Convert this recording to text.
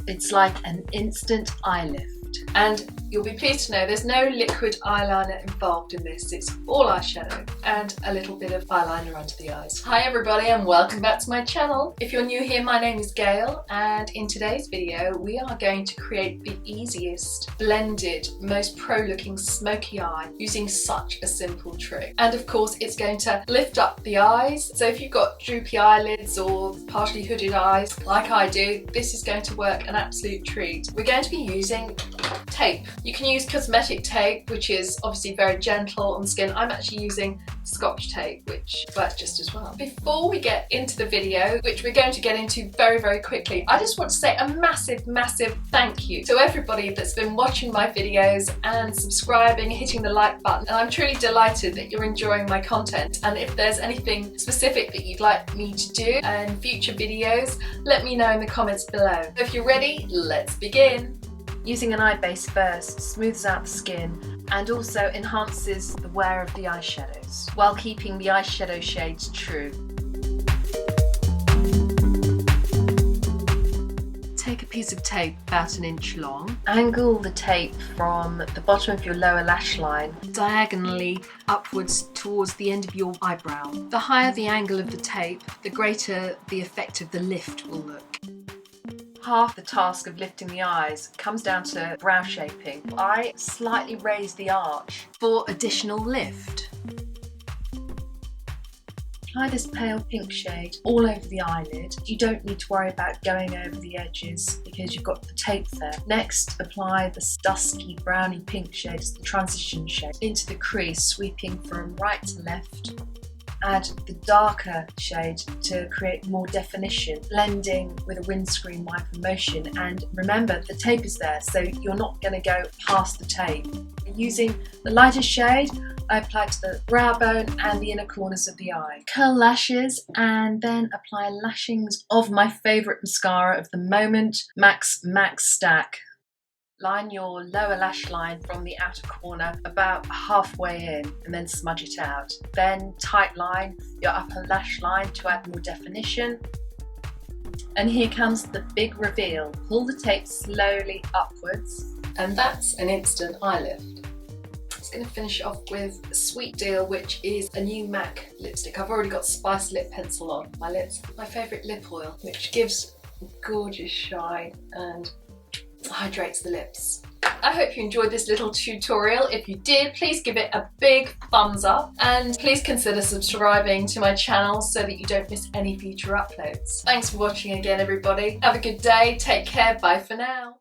It's like an instant eye lift. And you'll be pleased to know there's no liquid eyeliner involved in this. It's all eyeshadow and a little bit of eyeliner under the eyes. Hi everybody and welcome back to my channel. If you're new here, my name is Gail, and in today's video we are going to create the easiest blended, most pro looking smoky eye using such a simple trick. And of course it's going to lift up the eyes. So if you've got droopy eyelids or partially hooded eyes like I do, this is going to work an absolute treat. We're going to be using tape. You can use cosmetic tape, which is obviously very gentle on the skin. I'm actually using Scotch tape, which works just as well. Before we get into the video, which we're going to get into very, very quickly, I just want to say a massive, massive thank you to everybody that's been watching my videos and subscribing, hitting the like button. And I'm truly delighted that you're enjoying my content. And if there's anything specific that you'd like me to do in future videos, let me know in the comments below. So if you're ready, let's begin. Using an eye base first smooths out the skin and also enhances the wear of the eyeshadows while keeping the eyeshadow shades true. Take a piece of tape about 1 inch long. Angle the tape from the bottom of your lower lash line diagonally upwards towards the end of your eyebrow. The higher the angle of the tape, the greater the effect of the lift will look. Half the task of lifting the eyes comes down to brow shaping. I slightly raise the arch for additional lift. Apply this pale pink shade all over the eyelid. You don't need to worry about going over the edges because you've got the tape there. Next, apply the dusky browny pink shade as the transition shade into the crease, sweeping from right to left. Add the darker shade to create more definition, blending with a windscreen wiper motion. And remember, the tape is there, so you're not going to go past the tape. Using the lighter shade, I apply to the brow bone and the inner corners of the eye. Curl lashes and then apply lashings of my favourite mascara of the moment, Max Stack. Line your lower lash line from the outer corner about halfway in and then smudge it out. Then tight line your upper lash line to add more definition. And here comes the big reveal. Pull the tape slowly upwards. And that's an instant eye lift. It's going to finish off with Sweet Deal, which is a new MAC lipstick. I've already got Spice Lip Pencil on my lips. My favourite lip oil, which gives a gorgeous shine and hydrates the lips. I hope you enjoyed this little tutorial. If you did, please give it a big thumbs up and please consider subscribing to my channel so that you don't miss any future uploads. Thanks for watching again, everybody. Have a good day. Take care. Bye for now.